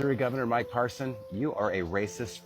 Missouri Governor Mike Parson, you are a racist.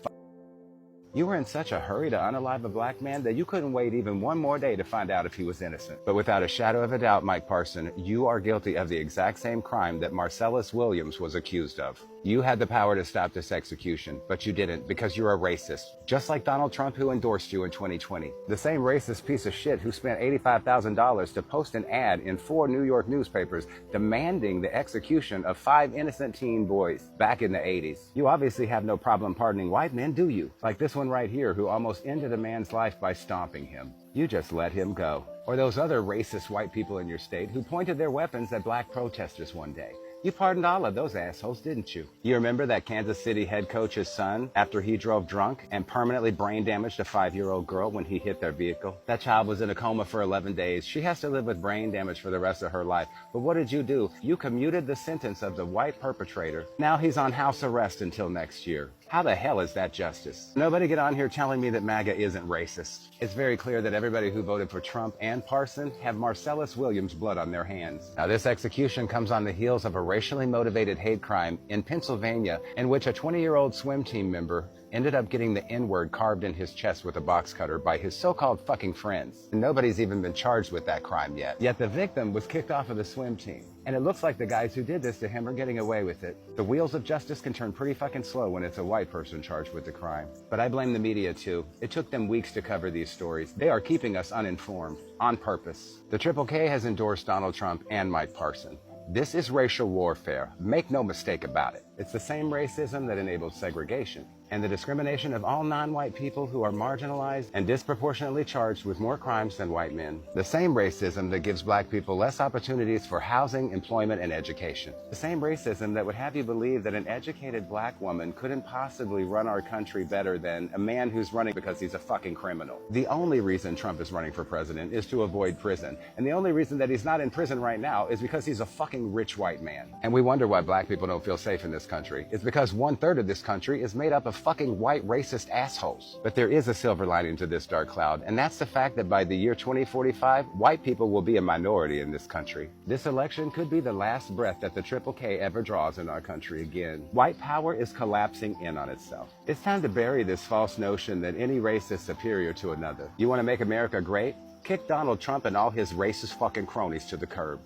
You were in such a hurry to unalive a black man that you couldn't wait even one more day to find out if he was innocent. But without a shadow of a doubt, Mike Parson, you are guilty of the exact same crime that Marcellus Williams was accused of. You had the power to stop this execution, but you didn't because you're a racist. Just like Donald Trump, who endorsed you in 2020. The same racist piece of shit who spent $85,000 to post an ad in 4 New York newspapers demanding the execution of 5 innocent teen boys back in the 80s. You obviously have no problem pardoning white men, do you? Like this one right here who almost ended a man's life by stomping him. You just let him go. Or those other racist white people in your state who pointed their weapons at black protesters one day. You pardoned all of those assholes, didn't you? You remember that Kansas City head coach's son after he drove drunk and permanently brain damaged a 5-year-old girl when he hit their vehicle? That child was in a coma for 11 days. She has to live with brain damage for the rest of her life. But what did you do? You commuted the sentence of the white perpetrator. Now he's on house arrest until next year. How the hell is that justice? Nobody get on here telling me that MAGA isn't racist. It's very clear that everybody who voted for Trump and Parson have Marcellus Williams' blood on their hands. Now, this execution comes on the heels of a racially motivated hate crime in Pennsylvania in which a 20-year-old swim team member ended up getting the N-word carved in his chest with a box cutter by his so-called fucking friends. And nobody's even been charged with that crime yet. Yet the victim was kicked off of the swim team. And it looks like the guys who did this to him are getting away with it. The wheels of justice can turn pretty fucking slow when it's a white person charged with the crime. But I blame the media too. It took them weeks to cover these stories. They are keeping us uninformed, on purpose. The Triple K has endorsed Donald Trump and Mike Parson. This is racial warfare. Make no mistake about it. It's the same racism that enables segregation and the discrimination of all non-white people who are marginalized and disproportionately charged with more crimes than white men. The same racism that gives black people less opportunities for housing, employment, and education. The same racism that would have you believe that an educated black woman couldn't possibly run our country better than a man who's running because he's a fucking criminal. The only reason Trump is running for president is to avoid prison. And the only reason that he's not in prison right now is because he's a fucking rich white man. And we wonder why black people don't feel safe in this country. It's because 1/3 of this country is made up of fucking white racist assholes. But there is a silver lining to this dark cloud, and that's the fact that by the year 2045, white people will be a minority in this country. This election could be the last breath that the Triple K ever draws in our country again. White power is collapsing in on itself. It's time to bury this false notion that any race is superior to another. You want to make America great? Kick Donald Trump and all his racist fucking cronies to the curb.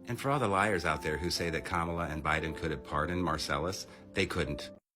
And for all the liars out there who say that Kamala and Biden could have pardoned Marcellus, they couldn't.